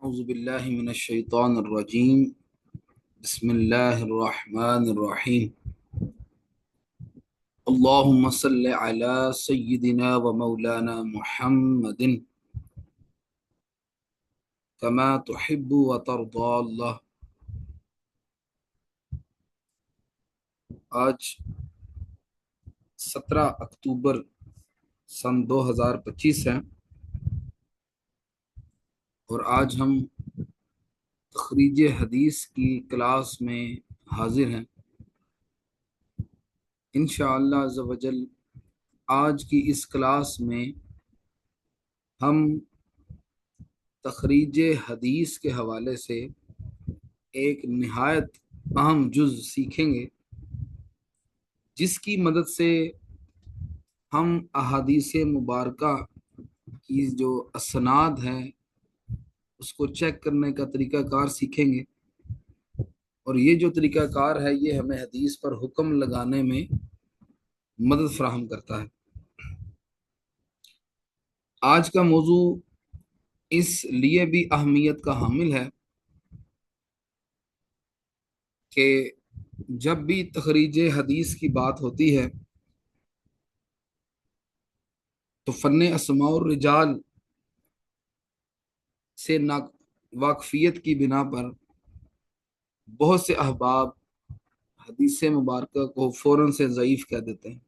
أعوذ بالله من الشيطان الرجيم. بسم الله الرحمن الرحيم. اللهم صل على سيدنا ومولانا محمد كما تحب وترضى الله. آج 17 اکتوبر سن 2025 ہے اور آج ہم تخریج حدیث کی کلاس میں حاضر ہیں. انشاءاللہ عز و جل آج کی اس کلاس میں ہم تخریج حدیث کے حوالے سے ایک نہایت اہم جز سیکھیں گے، جس کی مدد سے ہم احادیث مبارکہ کی جو اسناد ہیں اس کو چیک کرنے کا طریقہ کار سیکھیں گے، اور یہ جو طریقہ کار ہے یہ ہمیں حدیث پر حکم لگانے میں مدد فراہم کرتا ہے. آج کا موضوع اس لیے بھی اہمیت کا حامل ہے کہ جب بھی تخریج حدیث کی بات ہوتی ہے تو فن اسماء الرجال سے واقفیت کی بنا پر بہت سے احباب حدیث مبارکہ کو فوراً سے ضعیف کہہ دیتے ہیں.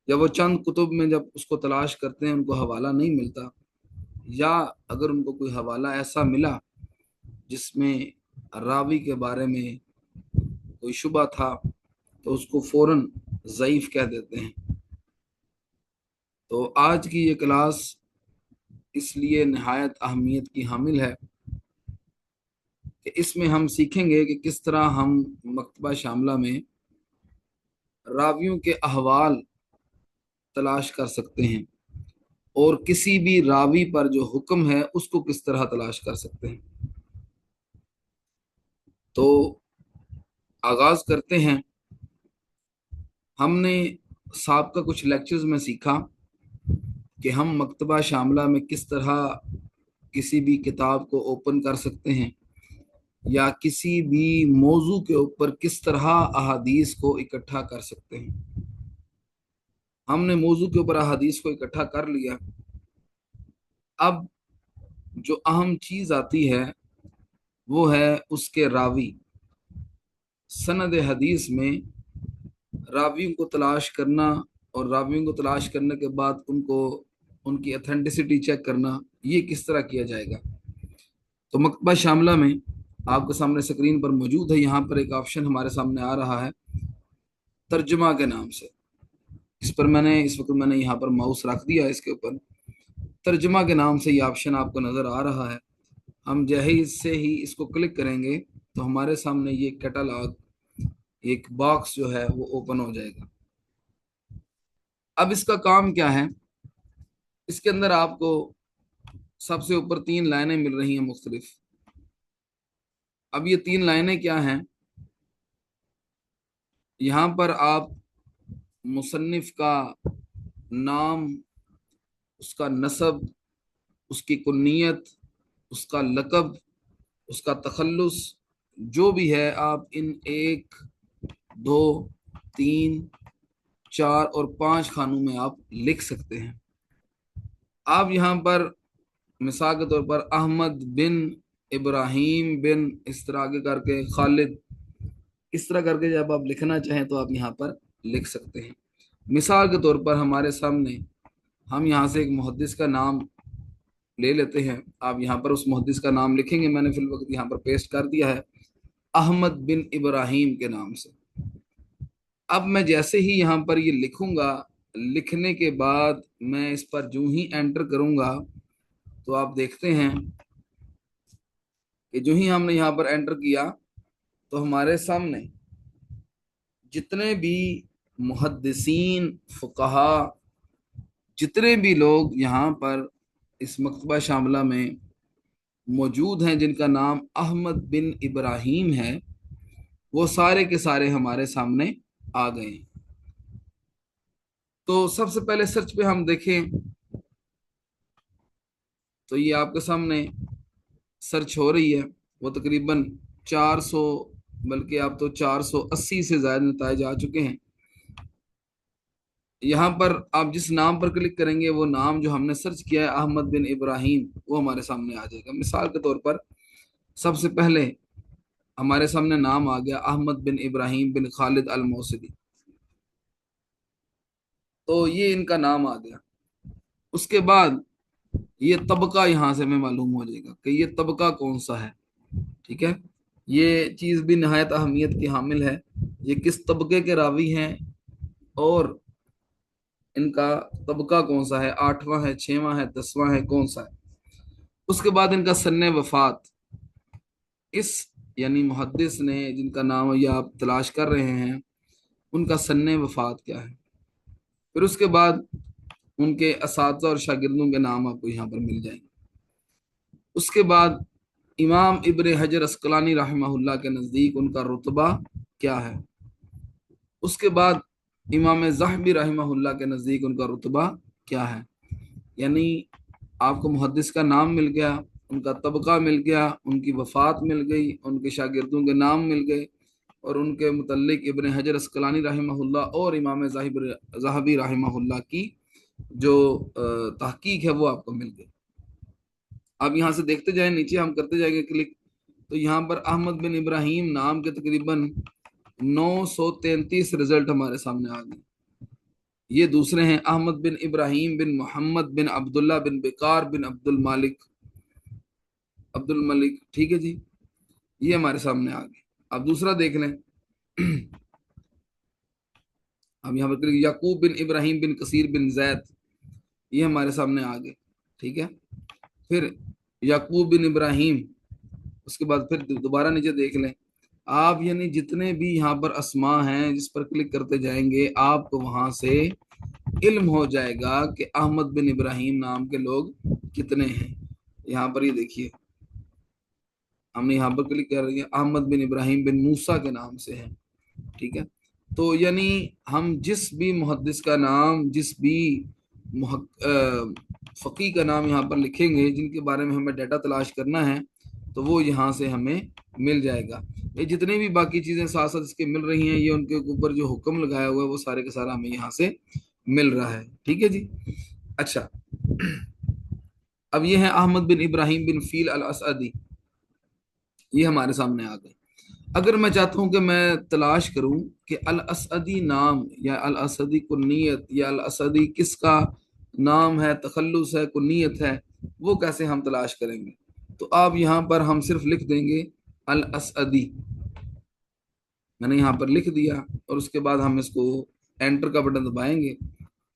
جب وہ چند کتب میں جب اس کو تلاش کرتے ہیں ان کو حوالہ نہیں ملتا، یا اگر ان کو کوئی حوالہ ایسا ملا جس میں راوی کے بارے میں کوئی شبہ تھا تو اس کو فوراً ضعیف کہہ دیتے ہیں. تو آج کی یہ کلاس اس لیے نہایت اہمیت کی حامل ہے کہ اس میں ہم سیکھیں گے کہ کس طرح ہم مکتبہ شاملہ میں راویوں کے احوال تلاش کر سکتے ہیں اور کسی بھی راوی پر جو حکم ہے اس کو کس طرح تلاش کر سکتے ہیں. تو آغاز کرتے ہیں. ہم نے سابقہ کچھ لیکچرز میں سیکھا کہ ہم مکتبہ شاملہ میں کس طرح کسی بھی کتاب کو اوپن کر سکتے ہیں یا کسی بھی موضوع کے اوپر کس طرح احادیث کو اکٹھا کر سکتے ہیں. ہم نے موضوع کے اوپر احادیث کو اکٹھا کر لیا. اب جو اہم چیز آتی ہے وہ ہے اس کے راوی. سند حدیث میں راویوں کو تلاش کرنا اور راویوں کو تلاش کرنے کے بعد ان کی اتھینٹسٹی چیک کرنا، یہ کس طرح کیا جائے گا. تو مکتبہ شاملہ میں آپ کے سامنے سکرین پر موجود ہے، یہاں پر ایک آپشن ہمارے سامنے آ رہا ہے ترجمہ کے نام سے. اس وقت میں نے یہاں پر ماؤس رکھ دیا ہے، اس کے اوپر ترجمہ کے نام سے یہ آپشن آپ کو نظر آ رہا ہے. ہم جہیز سے ہی اس کو کلک کریں گے تو ہمارے سامنے یہ کیٹالاگ ایک باکس جو ہے وہ اوپن ہو جائے گا. اب اس کا کام کیا ہے؟ اس کے اندر آپ کو سب سے اوپر 3 لائنیں مل رہی ہیں مختلف. اب یہ 3 لائنیں کیا ہیں؟ یہاں پر آپ مصنف کا نام، اس کا نسب، اس کی کنیت، اس کا لقب، اس کا تخلص جو بھی ہے آپ ان 1 2 3 4 اور 5 خانوں میں آپ لکھ سکتے ہیں. آپ یہاں پر مثال کے طور پر احمد بن ابراہیم بن اس طرح آگے کر کے خالد، اس طرح کر کے جب آپ لکھنا چاہیں تو آپ یہاں پر لکھ سکتے ہیں. مثال کے طور پر ہمارے سامنے ہم یہاں سے ایک محدث کا نام لے لیتے ہیں. آپ یہاں پر اس محدث کا نام لکھیں گے. میں نے فی الوقت یہاں پر پیسٹ کر دیا ہے احمد بن ابراہیم کے نام سے. اب میں جیسے ہی یہاں پر یہ لکھوں گا، لکھنے کے بعد میں اس پر جو ہی انٹر کروں گا تو آپ دیکھتے ہیں کہ جو ہی ہم نے یہاں پر انٹر کیا تو ہمارے سامنے جتنے بھی محدثین، فقہا، جتنے بھی لوگ یہاں پر اس مکتبہ شاملہ میں موجود ہیں جن کا نام احمد بن ابراہیم ہے، وہ سارے کے سارے ہمارے سامنے آ گئے ہیں. تو سب سے پہلے سرچ پہ ہم دیکھیں تو یہ آپ کے سامنے सर्च हो रही है, वो तकरीबन 400, बल्कि आप तो 480 से ज्यादा नताइज आ चुके हैं। यहाँ पर आप जिस नाम पर क्लिक करेंगे वो नाम जो हमने सर्च किया है अहमद बिन इब्राहिम, वो हमारे सामने आ जाएगा। मिसाल के तौर पर सबसे पहले हमारे सामने नाम आ गया अहमद बिन इब्राहिम बिन खालिद अल मौसदी, तो ये इनका नाम आ गया। उसके बाद ये तबका यहाँ से हमें मालूम हो जाएगा कि ये तबका कौन सा है। ठीक है, ये चीज़ भी नहायत अहमियत की हामिल है, ये किस तबके के रावी हैं और इनका तबका कौन सा है, 8वां है, 6वां है, 10वां है, कौन सा है। उसके बाद इनका सन्ने वफात, इस यानी मुहद्दिस ने जिनका नाम ये आप तलाश कर रहे हैं उनका सन्ने वफात क्या है। फिर उसके बाद उनके असातिज़ा और शागिर्दों के नाम आपको यहाँ पर मिल जाएंगे। उसके बाद इमाम इब्न हजर अस्कलानी रहमहुल्लाह के नज़दीक उनका रुतबा क्या है। उसके बाद इमाम ज़हबी रहमहुल्लाह के नज़दीक उनका रुतबा क्या है। यानी आपको मुहद्दिस का नाम मिल गया, उनका तबका मिल गया, उनकी वफ़ात मिल गई, उनके शागिर्दों के नाम मिल गए, और उनके मुतल्लिक इब्न हजर अस्कलानी रहमहुल्लाह और इमाम ज़हबी रहमहुल्लाह की जो तहकीक है वो आपको मिल गई। अब यहाँ से देखते जाएं, नीचे हम करते जाएंगे क्लिक, तो यहाँ पर अहमद बिन इब्राहिम नाम के तकरीबन 933 रिजल्ट हमारे सामने आ गए। ये दूसरे हैं अहमद बिन इब्राहिम बिन मोहम्मद बिन अब्दुल्ला बिन बेकार बिन अब्दुल मलिक। ठीक है जी, ये हमारे सामने आ गए। अब दूसरा देख लें। अब यहाँ पर याकूब बिन इब्राहिम बिन कसीर बिन जैद, ये हमारे सामने आ गए। ठीक है, फिर याकूब बिन इब्राहिम, उसके बाद फिर दोबारा नीचे देख लें आप, यानी जितने भी यहाँ पर अस्मा हैं जिस पर क्लिक करते जाएंगे आपको वहां से इल्म हो जाएगा कि अहमद बिन इब्राहिम नाम के लोग कितने हैं। यहाँ पर ये देखिए, हमने यहाँ पर क्लिक कर रही है, अहमद बिन इब्राहिम बिन मूसा के नाम से है। ठीक है, तो यानी हम जिस भी मुहद्दिस का नाम, जिस भी फ़कीह का नाम यहाँ पर लिखेंगे, जिनके बारे में हमें डाटा तलाश करना है, तो वो यहाँ से हमें मिल जाएगा। ये जितने भी बाकी चीज़ें साथ साथ इसके मिल रही हैं, ये उनके ऊपर जो हुक्म लगाया हुआ है वो सारे का सारा हमें यहाँ से मिल रहा है। ठीक है जी। अच्छा, अब ये है अहमद बिन इब्राहिम बिन फील अल असदी, ये हमारे सामने आ गए। अगर मैं चाहता हूं कि मैं तलाश करूं कि अल असदी नाम या अल असदी कुन्नियत या अल असदी किसका नाम है, तखल्लुस है, कुन्नियत है, वो कैसे हम तलाश करेंगे। तो आप यहाँ पर हम सिर्फ लिख देंगे अल असदी, मैंने यहाँ पर लिख दिया, और उसके बाद हम इसको एंटर का बटन दबाएंगे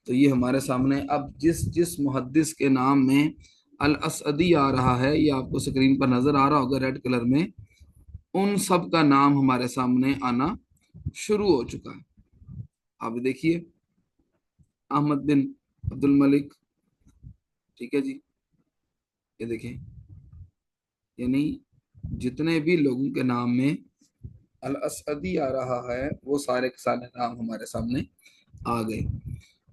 तो ये हमारे सामने अब जिस जिस मुहद्दिस के नाम में अल असदी आ रहा है, ये आपको स्क्रीन पर नजर आ रहा होगा रेड कलर में, उन सब का नाम हमारे सामने आना शुरू हो चुका है। आप देखिए, अहमद बिन अब्दुल मलिक, ठीक है जी, ये देखिए, यानी जितने भी लोगों के नाम में अल असदी आ रहा है वो सारे के सारे नाम हमारे सामने आ गए।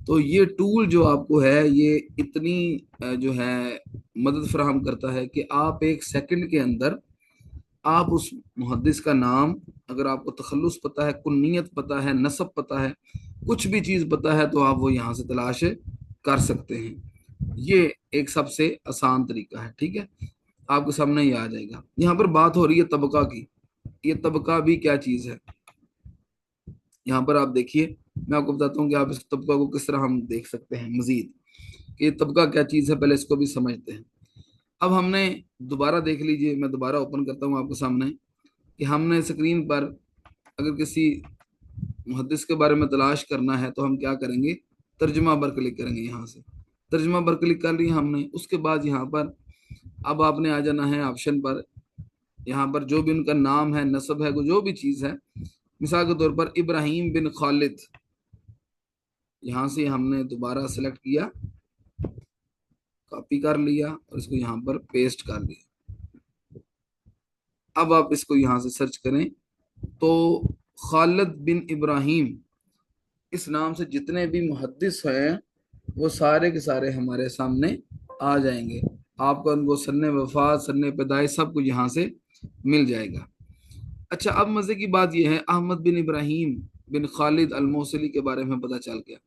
तो ये टूल जो आपको है ये इतनी जो है मदद फराहम करता है कि आप एक सेकंड के अंदर आप उस मुहद्दिस का नाम, अगर आपको तखल्लुस पता है, कुन्नियत पता है, नसब पता है, कुछ भी चीज़ पता है, तो आप वो यहाँ से तलाश कर सकते हैं। ये एक सबसे आसान तरीका है। ठीक है, आपके सामने ये आ जाएगा। यहाँ पर बात हो रही है तबका की, ये तबका भी क्या चीज़ है। यहाँ पर आप देखिए, मैं आपको बताता हूँ कि आप इस तबका को किस तरह हम देख सकते हैं मजीद, कि ये तबका क्या चीज़ है, पहले इसको भी समझते हैं। अब हमने दोबारा देख लीजिए, मैं दोबारा ओपन करता हूँ आपके सामने, कि हमने स्क्रीन पर अगर किसी मुहद्दिस के बारे में तलाश करना है तो हम क्या करेंगे, तर्जुमा पर क्लिक करेंगे। यहाँ से तर्जुमा पर क्लिक कर लिया हमने। उसके बाद यहाँ पर अब आपने आ जाना है ऑप्शन पर, यहाँ पर जो भी उनका नाम है, नसब है, जो भी चीज़ है, मिसाल के तौर पर इब्राहिम बिन खालिद, यहाँ से हमने दोबारा सेलेक्ट किया, कॉपी कर लिया और इसको यहाँ पर पेस्ट कर दिया। अब आप इसको यहाँ से सर्च करें तो खालिद बिन इब्राहिम इस नाम से जितने भी मुहद्दिस हैं वो सारे के सारे हमारे सामने आ जाएंगे। आपको उनको सन्ने वफात, सन्ने पैदाइश सब कुछ यहाँ से मिल जाएगा। अच्छा, अब मजे की बात यह है, अहमद बिन इब्राहिम बिन खालिद अल मौसली के बारे में पता चल गया।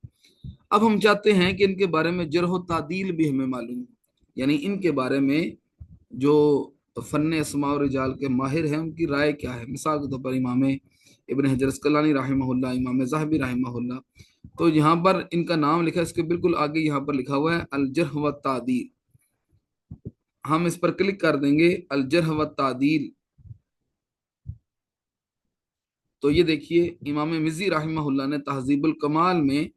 अब हम चाहते हैं कि इनके बारे में जरह तादील भी हमें मालूम हो, यानी इनके बारे में जो फन्ने अस्मा और रिजाल के माहिर हैं उनकी राय क्या है। मिसाल के तौर पर इमाम इब्न हजर अस्कलानी रहमहुल्लाह, इमाम ज़हबी रहमहुल्लाह, तो यहाँ पर इनका नाम लिखा है, इसके बिल्कुल आगे यहाँ पर लिखा हुआ है अल जर्ह व तादील। हम इस पर क्लिक कर देंगे, अल जर्ह व तादील, तो ये देखिए इमाम मिज़ी रहमहुल्लाह ने तहज़ीबुल कमाल में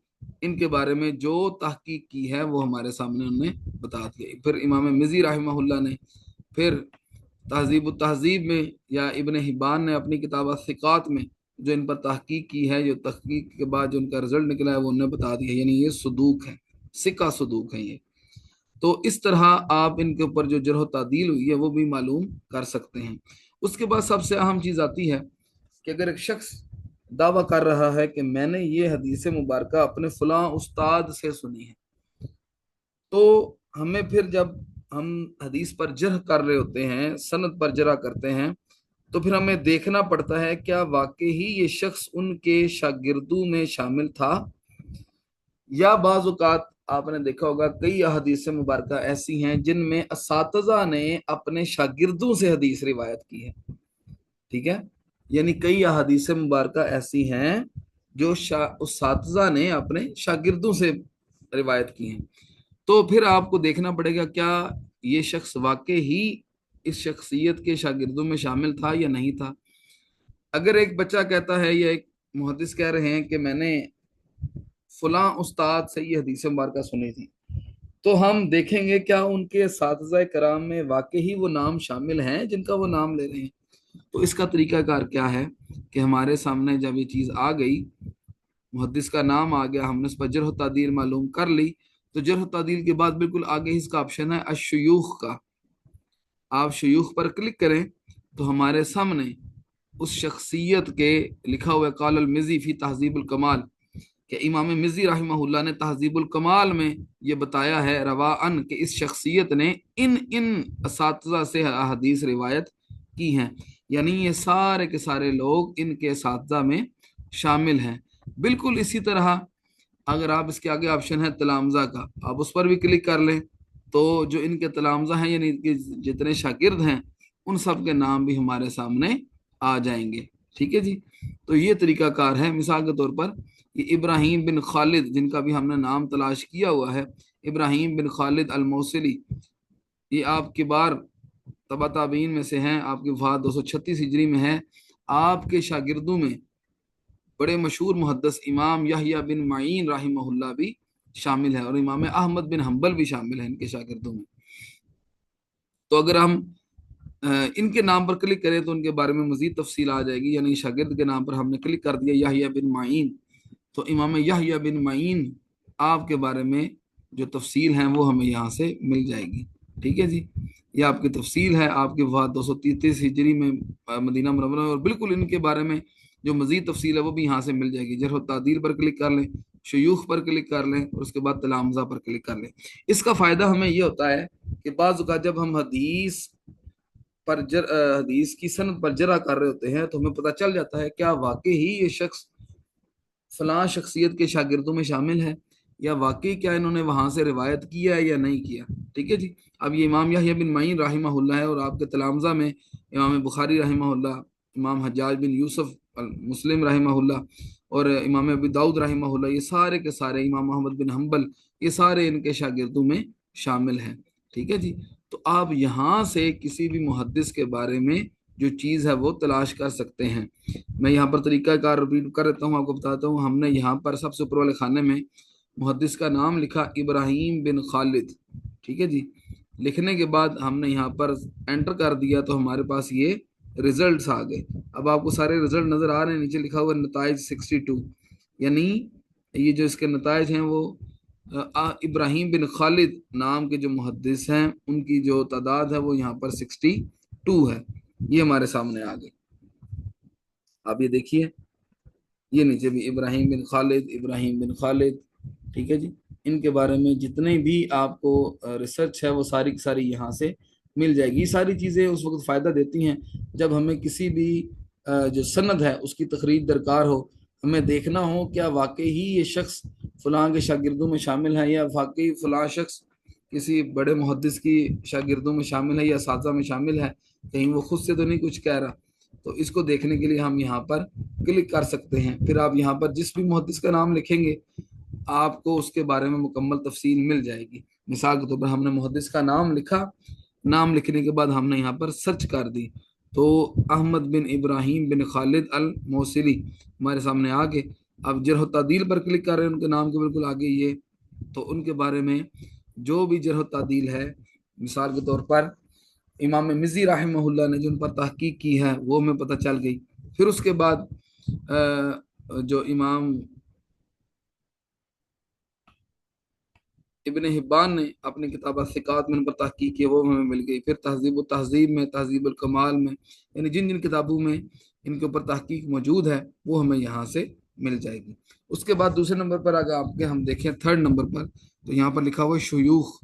इनके बारे में जो तहकीक की है वो हमारे सामने उन्होंने बता दिया। फिर इमाम मिज़ी रहमहुल्लाह ने फिर तहज़ीब तहज़ीब में या इब्न हिब्बान ने अपनी किताब सिकात में जो इन पर तहकीक की है, जो तहकीक के बाद जो उनका रिजल्ट निकला है वो उन्होंने बता दिया, यानी ये सदूक है, सिक्का सदूक है ये। तो इस तरह आप इनके ऊपर जो जरह तादील हुई है वो भी मालूम कर सकते हैं। उसके बाद सबसे अहम चीज़ आती है कि अगर एक शख्स दावा कर रहा है कि मैंने ये हदीस मुबारक अपने फलां उस्ताद से सुनी है, तो हमें फिर जब हम हदीस पर जरह कर रहे होते हैं, सनद पर जरह करते हैं, तो फिर हमें देखना पड़ता है क्या वाकई ही ये शख्स उनके शागिर्दों में शामिल था, या बाज़ औक़ात आपने देखा होगा कई हदीस मुबारक ऐसी हैं जिनमें असातिज़ा ने अपने शागिर्दों से हदीस रिवायत की है। ठीक है, यानी कई हदीस मुबारक ऐसी हैं जो उस्ताद ने अपने शागिर्दों से रिवायत की हैं। तो फिर आपको देखना पड़ेगा क्या ये शख्स वाकई ही इस शख्सियत के शागिर्दों में शामिल था या नहीं था। अगर एक बच्चा कहता है या एक मुहद्दिस कह रहे हैं कि मैंने फलां उस्ताद से ये हदीस मुबारक सुनी थी, तो हम देखेंगे क्या उनके असातिज़ा कराम में वाकई ही वो नाम शामिल हैं जिनका वो नाम ले रहे हैं। तो इसका तरीकाकार क्या है कि हमारे सामने जब ये चीज़ आ गई, मुहद्दिस का नाम आ गया, हमने इस पर जरह तादील मालूम कर ली, तो जरह तादील के बाद बिल्कुल आगे ही इसका ऑप्शन है अशयूख का। आप शयूख पर क्लिक करें तो हमारे सामने उस शख्सियत के लिखा हुआ काल अल मिज़ी फी तहज़ीबुल कमाल कि इमाम मिज़ी रहमहुल्लाह ने तहज़ीबुल कमाल में ये बताया है रवाअन कि इस शख्सियत ने इन इन असातिज़ा से हदीस रिवायत की हैं, यानी ये सारे के सारे लोग इनके असातिज़ा में शामिल हैं। बिल्कुल इसी तरह अगर आप इसके आगे ऑप्शन है तलामज़ा का, आप उस पर भी क्लिक कर लें तो जो इनके तलामज़ा हैं यानी इनके जितने शागिर्द हैं उन सब के नाम भी हमारे सामने आ जाएंगे। ठीक है जी, तो ये तरीकाकार है। मिसाल के तौर पर ये इब्राहिम बिन खालिद जिनका भी हमने नाम तलाश किया हुआ है, इब्राहिम बिन खालिद अल मौसली, ये आप किबार तबा ताबीन में से हैं, आपकी वफात 236 हिजरी में है। आपके शागिर्दों में बड़े मशहूर मुहद्दिस इमाम यहया बिन मईन रहमहुल्लाह भी शामिल है और इमाम अहमद बिन हम्बल भी शामिल है इनके शागिर्दों में। तो अगर हम इनके नाम पर क्लिक करें तो उनके बारे में मजीद तफसील आ जाएगी, यानी शागिर्द के नाम पर हमने क्लिक कर दिया यहया बिन मईन, तो इमाम यहया बिन मईन आपके बारे में जो तफसील हैं वो हमें यहाँ से मिल जाएगी। ठीक है जी, ये आपकी तफसील है, आपकी वफात 233 हिजरी में मदीना मुनव्वरा, और बिल्कुल इनके बारे में जो मजीद तफसील है वो भी यहाँ से मिल जाएगी। जरह तादील पर क्लिक कर लें, शयूख पर क्लिक कर लें और उसके बाद तलामज़ा पर क्लिक कर लें। इसका फ़ायदा हमें ये होता है कि बाज़ औक़ात जब हम हदीस की सनद पर जरा कर रहे होते हैं तो हमें पता चल जाता है क्या वाकई ही ये शख्स फलां शख्सियत के शागिर्दों में शामिल है, या वाकई क्या इन्होंने वहां से रिवायत किया है या नहीं किया। ठीक है जी, अब ये इमाम यहया बिन मईन रहमहुल्लाह है और आपके तलामज़ा में इमाम बुखारी रहमहुल्लाह, इमाम हज्जाज बिन यूसुफ मुस्लिम रहमहुल्लाह और इमाम अबू दाऊद रहमहुल्लाह, ये सारे के सारे इमाम अहमद बिन हम्बल, ये सारे इनके शागिर्दों में शामिल हैं। ठीक है जी, तो आप यहाँ से किसी भी मुहद्दिस के बारे में जो चीज़ है वो तलाश कर सकते हैं। मैं यहाँ पर तरीकाकार रिपीट कर देता हूँ, आपको बताता हूँ। हमने यहाँ पर सबसे ऊपर वाले खाने में मुहद्दिस का नाम लिखा इब्राहिम बिन खालिद। ठीक है जी, लिखने के बाद हमने यहाँ पर एंटर कर दिया तो हमारे पास ये रिजल्ट्स आ गए। अब आपको सारे रिजल्ट नज़र आ रहे हैं, नीचे लिखा हुआ नताइज 62, यानी ये जो इसके नताइज हैं वो इब्राहिम बिन खालिद नाम के जो मुहद्दिस हैं उनकी जो तादाद है वो यहाँ पर 62 है। ये हमारे सामने आ गई। आप ये देखिए, ये नीचे भी इब्राहिम बिन खालिद, इब्राहिम बिन खालिद, ठीक है जी। इनके बारे में जितने भी आपको रिसर्च है वो सारी की सारी यहाँ से मिल जाएगी। ये सारी चीज़ें उस वक्त फ़ायदा देती हैं जब हमें किसी भी जो सनद है उसकी तखरीज दरकार हो, हमें देखना हो क्या वाकई ही ये शख्स फलां के शागिर्दों में शामिल है, या वाकई फलां शख्स किसी बड़े मुहद्दिस की शागिर्दों में शामिल है या साजा में शामिल है, कहीं वो खुद से तो नहीं कुछ कह रहा। तो इसको देखने के लिए हम यहाँ पर क्लिक कर सकते हैं। फिर आप यहाँ पर जिस भी मुहद्दिस का नाम लिखेंगे आपको उसके बारे में मुकम्मल तफसील मिल जाएगी। मिसाल के तौर पर हमने मुहद्दिस का नाम लिखा, नाम लिखने के बाद हमने यहाँ पर सर्च कर दी, तो अहमद बिन इब्राहिम बिन खालिद अल मौसिली हमारे सामने आ गए। अब जरह तादील पर क्लिक कर रहे हैं, उनके नाम के बिल्कुल आगे ये, तो उनके बारे में जो भी जरह तादील है, मिसाल के तौर पर इमाम मिज़ी रहमहुल्लाह ने जिन पर तहकीक की है वो हमें पता चल गई। फिर उसके बाद जो इमाम इब्न हिब्बान ने अपनी किताब सिकात में उन पर तहकीक की वो हमें मिल गई। फिर तहजीब तहजीब में, तहजीब कमाल में, यानी जिन जिन किताबों में इनके ऊपर तहकीक मौजूद है वो हमें यहाँ से मिल जाएगी। उसके बाद दूसरे नंबर पर अगर आपके हम देखें थर्ड नंबर पर, तो यहाँ पर लिखा हुआ है शुयूख।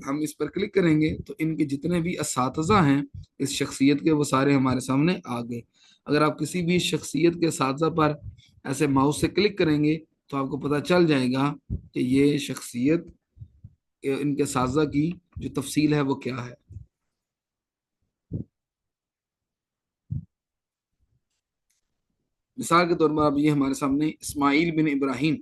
हम इस पर क्लिक करेंगे तो इनके जितने भी असातिज़ा हैं इस शख्सियत के वो सारे हमारे सामने आ गए। अगर आप किसी भी शख्सियत के असातिज़ा पर ऐसे माउस से क्लिक करेंगे तो आपको पता चल जाएगा कि ये शख्सियत, इनके असातिज़ा की जो तफसील है वो क्या है। मिसाल के तौर पर अब ये हमारे सामने इस्माइल बिन इब्राहिम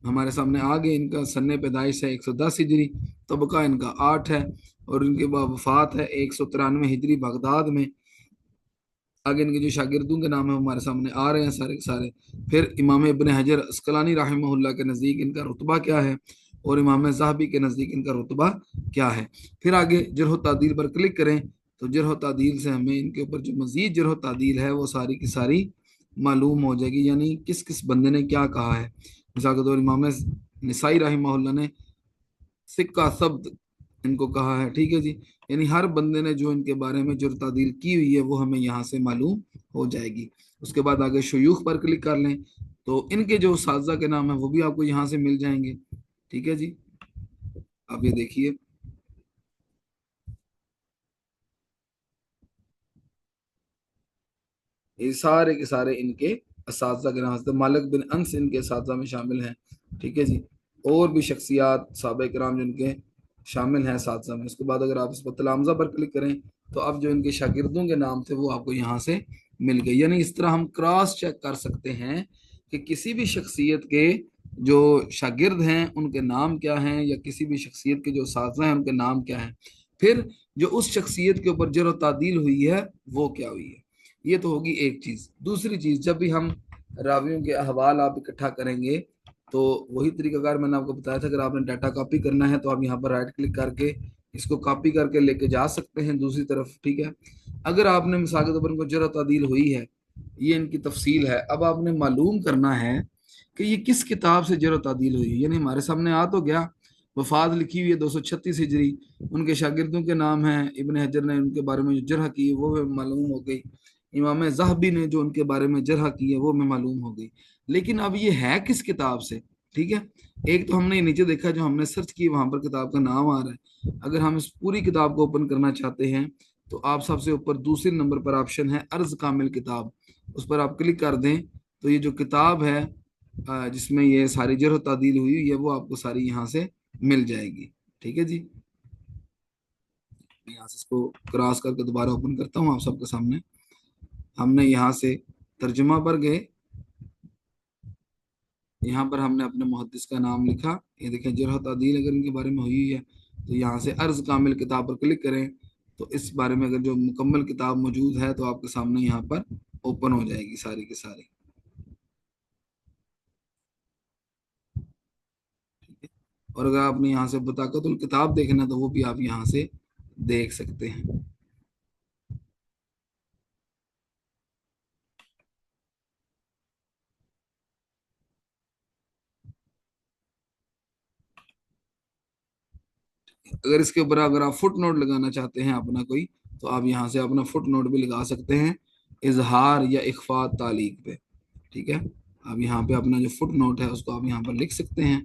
हमारे सामने आ गए। इनका सन्ने पैदाइश है 110 हिजरी, तबका इनका 8 है, और इनके बाद वफात है 193 हिजरी बगदाद में। आगे इनके जो शागिर्दों के नाम है हमारे सामने आ रहे हैं सारे के सारे। फिर इमाम इब्न हजर अस्कलानी रहमहुल्लाह के नज़दीक इनका रुतबा क्या है, और इमाम ज़हाबी के नज़दीक इनका रुतबा क्या है। फिर आगे जरह तादील पर क्लिक करें तो जरह तादील से हमें इनके ऊपर जो मज़ीद जरह तादील है वो सारी की सारी मालूम हो जाएगी, यानी किस किस बंदे ने क्या कहा है। मिसाल के तौर इमाम निसाई रहमहुल्लाह ने सिक्का शब्द इनको कहा है, ठीक है जी। यानी हर बंदे ने जो इनके बारे में जो तादील की हुई है वो हमें यहाँ से मालूम हो जाएगी। उसके बाद आगे शयूख पर क्लिक कर लें तो इनके जो साजा के नाम है वो भी आपको यहाँ से मिल जाएंगे, ठीक है जी। अब ये देखिए, ये सारे के सारे इनके असातिज़ा के नाम, मालिक बिन अनस इनके असातिज़ा में शामिल हैं, ठीक है जी। और भी शख्सियात सहाबा किराम जिनके शामिल हैं असातिज़ा में। उसके बाद अगर आप इस पर तलामज़ा पर क्लिक करें तो अब जो इनके शागिर्दों के नाम थे वो आपको यहाँ से मिल गए। यानी इस तरह हम क्रॉस चेक कर सकते हैं कि किसी भी शख्सियत के जो शागिर्द हैं उनके नाम क्या हैं, या किसी भी शख्सियत के जो असातिज़ा हैं उनके नाम क्या हैं। फिर जो उस शख्सियत के ऊपर जर तादील हुई है वो क्या हुई है। ये तो होगी एक चीज। दूसरी चीज, जब भी हम रावियों के अहवाल आप इकट्ठा करेंगे तो वही तरीकाकार मैंने आपको बताया था, अगर आपने डाटा कॉपी करना है तो आप यहाँ पर राइट क्लिक करके इसको कॉपी करके लेके जा सकते हैं दूसरी तरफ, ठीक है। अगर आपने मिसाल के तौर पर इनको जरा तादील हुई है, ये इनकी तफसील है, अब आपने मालूम करना है कि ये किस किताब से जरा तादील हुई है। यानी हमारे सामने आ तो गया, वफात लिखी हुई है 236 हिजरी, उनके शागिर्दों के नाम हैं, इब्न हजर ने उनके बारे में जो जरह की वो मालूम हो गई, इमाम ज़हबी ने जो उनके बारे में जरह की है वो हमें मालूम हो गई। लेकिन अब ये है किस किताब से, ठीक है। एक तो हमने नीचे देखा जो हमने सर्च की वहां पर किताब का नाम आ रहा है। अगर हम इस पूरी किताब को ओपन करना चाहते हैं तो आप सबसे ऊपर दूसरे नंबर पर ऑप्शन है अर्ज कामिल किताब, उस पर आप क्लिक कर दें तो ये जो किताब है जिसमें ये सारी जरह तादील हुई है वो आपको सारी यहाँ से मिल जाएगी, ठीक है जी। मैं यहाँ से इसको क्रॉस करके दोबारा ओपन करता हूँ आप सबके सामने। हमने यहाँ से तर्जुमा पर गए, यहाँ पर हमने अपने मुहद्दिस का नाम लिखा, ये देखें जरह तादील अगर इनके बारे में हुई है तो यहाँ से अर्ज कामिल किताब पर क्लिक करें तो इस बारे में अगर जो मुकम्मल किताब मौजूद है तो आपके सामने यहाँ पर ओपन हो जाएगी सारी की सारी, ठीक है। और अगर आपने यहाँ से बताकतुल किताब देखना तो वो भी आप यहाँ से देख सकते हैं। अगर इसके ऊपर अगर आप फुट नोट लगाना चाहते हैं अपना कोई, तो आप यहाँ से अपना फुट नोट भी लगा सकते हैं इजहार या इख्फा तालीक पे, ठीक है। अब यहाँ पे अपना जो फुट नोट है उसको आप यहाँ पर लिख सकते हैं।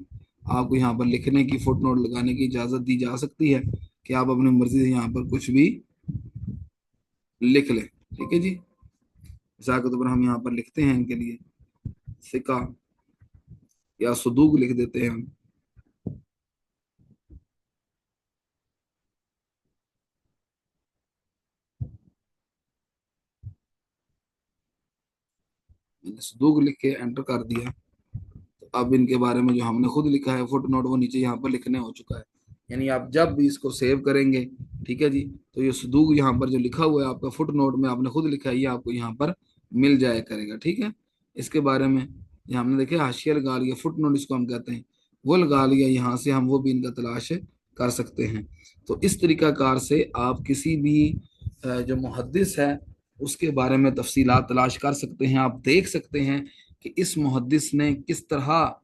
आपको यहाँ पर लिखने की, फुट नोट लगाने की इजाज़त दी जा सकती है कि आप अपनी मर्जी से यहाँ पर कुछ भी लिख लें। ठीक है जी। मिसाल के तौर पर हम यहाँ पर लिखते हैं इनके लिए सिका या सदूक लिख देते हैं हम। मैंने सदूक लिख के एंटर कर दिया। तो अब इनके बारे में जो हमने खुद लिखा है फुट नोट वो नीचे यहाँ पर लिखने हो चुका है। यानी आप जब भी इसको सेव करेंगे, ठीक है जी, तो ये सदूक यहाँ पर जो लिखा हुआ है आपका फुट नोट में आपने खुद लिखा है, ये आपको यहाँ पर मिल जाया करेगा। ठीक है। इसके बारे में ये हमने देखे हाशिया लगा लिया, फुट नोट इसको हम कहते हैं, वो लगा लिया यहाँ से, हम वो भी इनका तलाश कर सकते हैं। तो इस तरीका कार से आप किसी भी जो मुहद्दिस है उसके बारे में तफसीलात तलाश कर सकते हैं। आप देख सकते हैं कि इस मुहद्दिस ने किस तरह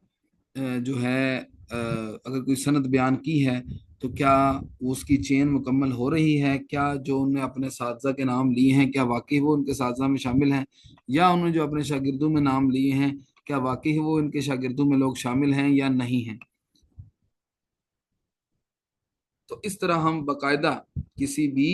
जो है अगर कोई सनद बयान की है तो क्या वो उसकी चेन मुकम्मल हो रही है, क्या जो उन्होंने अपने साथी के नाम लिए हैं क्या वाकई वो उनके साथी में शामिल हैं, या उन्होंने जो अपने शागिर्दों में नाम लिए हैं क्या वाकई वो इनके शागिर्दों में लोग शामिल हैं या नहीं हैं। तो इस तरह हम बाकायदा किसी भी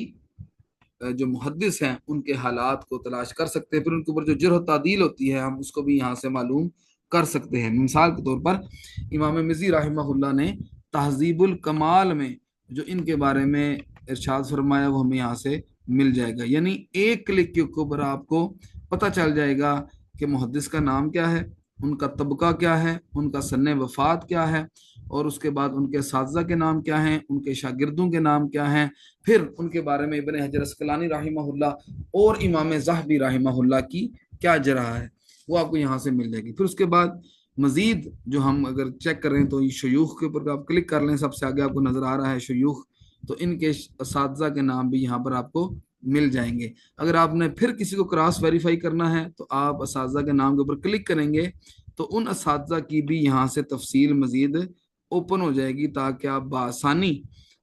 जो मुहद्दिस हैं उनके हालात को तलाश कर सकते हैं, फिर उनके ऊपर जो जरह तादील होती है हम उसको भी यहाँ से मालूम कर सकते हैं। मिसाल के तौर पर इमाम मिज़ी रहमहुल्लाह ने तहज़ीबुल कमाल में जो इनके बारे में इरशाद फरमाया वो हमें यहाँ से मिल जाएगा। यानी एक क्लिक के ऊपर आपको पता चल जाएगा कि मुहद्दिस का नाम क्या है, उनका तबका क्या है, उनका सन्ने वफात क्या है, और उसके बाद उनके साथी के नाम क्या हैं, उनके शागिर्दों के नाम क्या हैं, फिर उनके बारे में इब्न हजर अस्कलानी राहिमहुल्लाह और इमाम ज़हबी राहिमहुल्लाह की क्या जरह है, वो आपको यहाँ से मिल जाएगी। फिर उसके बाद मजीद जो हम अगर चेक करें तो ये शयूख के ऊपर आप क्लिक कर लें, सबसे आगे आपको नजर आ रहा है शयूख, तो इनके असातिज़ा के नाम भी यहाँ पर आपको मिल जाएंगे। अगर आपने फिर किसी को क्रॉस वेरीफाई करना है तो आप असातिज़ा के नाम के ऊपर क्लिक करेंगे तो उन असातिज़ा की भी यहाँ से तफसील मजीद ओपन हो जाएगी ताकि आप बआसानी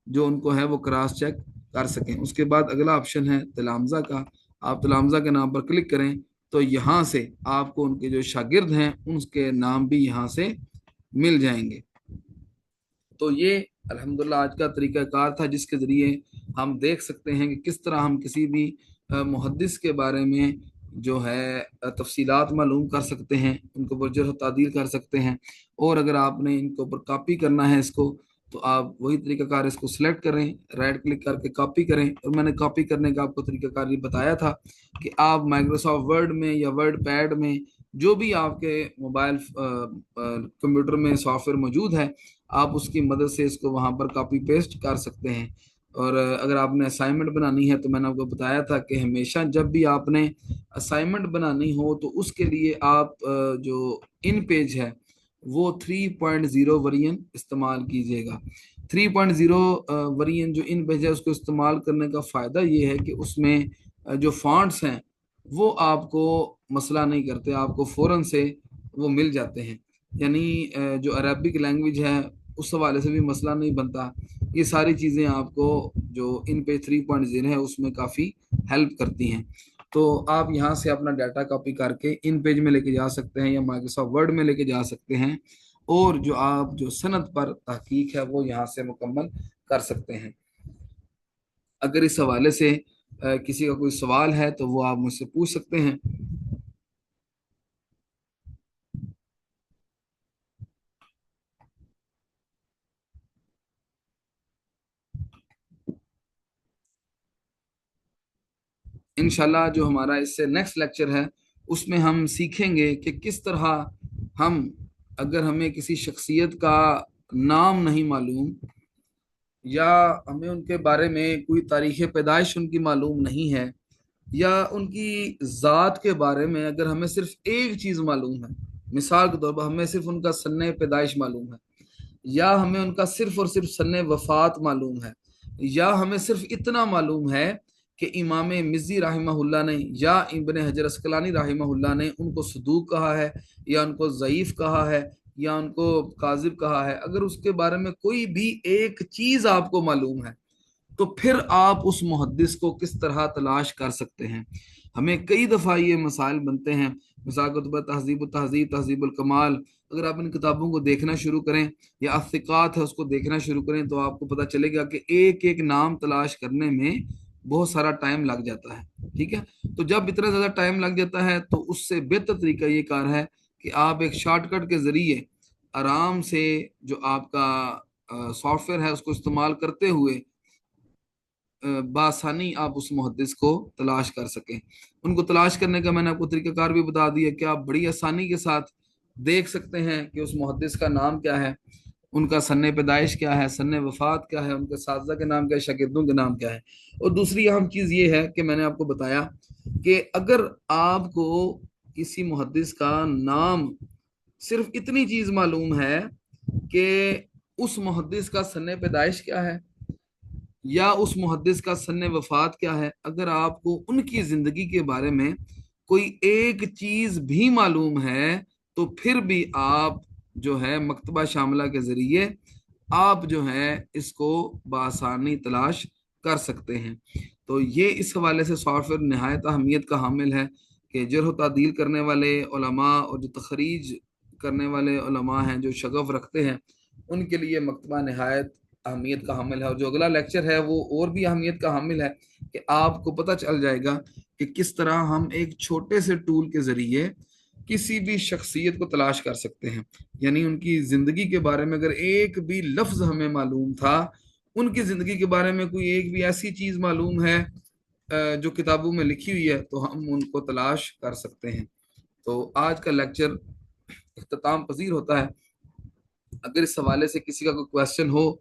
जो उनको है वो क्रॉस चेक कर सकें। उसके बाद अगला ऑप्शन है तलामज़ा का, आप तलामज़ा के नाम पर क्लिक करें तो यहाँ से आपको उनके जो शागिर्द हैं उनके नाम भी यहाँ से मिल जाएंगे। तो ये अल्हम्दुलिल्लाह आज का तरीक़ाकार था जिसके ज़रिए हम देख सकते हैं कि किस तरह हम किसी भी मुहद्दिस के बारे में जो है तफसीलात मालूम कर सकते हैं, उनके ऊपर जरह तादील कर सकते हैं। और अगर आपने इनके ऊपर कॉपी करना है इसको तो आप वही तरीक़ाकार इसको सिलेक्ट करें, राइट क्लिक करके कॉपी करें। और मैंने कॉपी करने का आपको तरीक़ाकार ये बताया था कि आप माइक्रोसॉफ्ट वर्ड में या वर्ड पैड में जो भी आपके मोबाइल कंप्यूटर में सॉफ्टवेयर मौजूद है आप उसकी मदद से इसको वहां पर कॉपी पेस्ट कर सकते हैं। और अगर आपने असाइनमेंट बनानी है तो मैंने आपको बताया था कि हमेशा जब भी आपने असाइनमेंट बनानी हो तो उसके लिए आप जो इन पेज है वो 3.0 वर्जन इस्तेमाल कीजिएगा। 3.0 वर्जन जो इन पेज है उसको इस्तेमाल करने का फ़ायदा ये है कि उसमें जो फॉन्ट्स हैं वो आपको मसला नहीं करते, आपको फ़ौरन से वो मिल जाते हैं। यानी जो अरबिक लैंग्वेज है उस हवाले से भी मसला नहीं बनता। ये सारी चीज़ें आपको जो इन पे 3.0 है उसमें काफ़ी हेल्प करती हैं। तो आप यहाँ से अपना डाटा कॉपी करके इन पेज में लेके जा सकते हैं या माइक्रोसॉफ्ट वर्ड में लेके जा सकते हैं, और जो आप जो सनद पर तहकीक है वो यहाँ से मुकम्मल कर सकते हैं। अगर इस हवाले से किसी का कोई सवाल है तो वो आप मुझसे पूछ सकते हैं। इंशाल्लाह जो हमारा इससे नेक्स्ट लेक्चर है उसमें हम सीखेंगे कि किस तरह हम, अगर हमें किसी शख्सियत का नाम नहीं मालूम या हमें उनके बारे में कोई तारीख़ पैदाइश उनकी मालूम नहीं है, या उनकी ज़ात के बारे में अगर हमें सिर्फ एक चीज़ मालूम है, मिसाल के तौर पर हमें सिर्फ उनका सन्ने पैदाइश मालूम है, या हमें उनका सिर्फ और सिर्फ सन्ने वफात मालूम है, या हमें सिर्फ इतना मालूम है कि इमाम मिज़्ज़ी राहिमहुल्लाह ने या इब्न हजर अस्कलानी राहिमहुल्लाह ने उनको सदूक कहा है या उनको ज़ईफ़ कहा है या उनको काजिब कहा है, अगर उसके बारे में कोई भी एक चीज़ आपको मालूम है तो फिर आप उस मुहद्दिस को किस तरह तलाश कर सकते हैं। हमें कई दफ़ा ये मसाइल बनते हैं। मिसाल के तौर पर तहजीब तहजीब, तहजीबुल कमाल, अगर आप इन किताबों को देखना शुरू करें, या अफ़्तिकात है उसको देखना शुरू करें, तो आपको पता चलेगा कि एक एक नाम तलाश करने में बहुत सारा टाइम लग जाता है। ठीक है, तो जब इतना ज़्यादा टाइम लग जाता है तो उससे बेहतर तरीका ये कार है कि आप एक शॉर्टकट के ज़रिए आराम से जो आपका सॉफ्टवेयर है उसको इस्तेमाल करते हुए बासानी आप उस मुहद्दिस को तलाश कर सकें। उनको तलाश करने का मैंने आपको तरीकाकार भी बता दिया कि आप बड़ी आसानी के साथ देख सकते हैं कि उस मुहद्दिस का नाम क्या है, उनका सन्ने पैदाइश क्या है, सन्ने वफात क्या है, उनके साथी के नाम क्या है, शागिर्दों के नाम क्या है। और दूसरी अहम चीज़ ये है कि मैंने आपको बताया कि अगर आपको किसी मुहद्दिस का नाम, सिर्फ इतनी चीज़ मालूम है कि उस मुहद्दिस का सन्ने पैदाइश क्या है या उस मुहद्दिस का सन्ने वफात क्या है, अगर आपको उनकी ज़िंदगी के बारे में कोई एक चीज़ भी मालूम है, तो फिर भी आप जो है मकतबा शामिला के ज़रिए आप जो है इसको बआसानी तलाश कर सकते हैं। तो ये इस हवाले से सॉफ्टवेयर नहायत अहमियत का हामिल है कि जरह तादील करने वाले उलमा और जो तखरीज करने वाले उलमा हैं, जो शगफ रखते हैं, उनके लिए मकतबा नहायत अहमियत का हामिल है। और जो अगला लेक्चर है वो और भी अहमियत का हामिल है कि आपको पता चल जाएगा कि किस तरह हम एक छोटे से टूल के ज़रिए किसी भी शख्सियत को तलाश कर सकते हैं। यानी उनकी ज़िंदगी के बारे में अगर एक भी लफ्ज़ हमें मालूम था, उनकी ज़िंदगी के बारे में कोई एक भी ऐसी चीज़ मालूम है जो किताबों में लिखी हुई है, तो हम उनको तलाश कर सकते हैं। तो आज का लेक्चर इख्तिताम पजीर होता है। अगर इस हवाले से किसी का कोई क्वेश्चन हो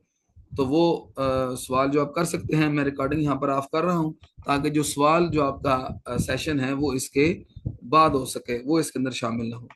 तो वो सवाल जो आप कर सकते हैं। मैं रिकॉर्डिंग यहाँ पर ऑफ कर रहा हूँ ताकि जो सवाल जो आपका सेशन है वो इसके बाद हो सके, वो इसके अंदर शामिल ना हो।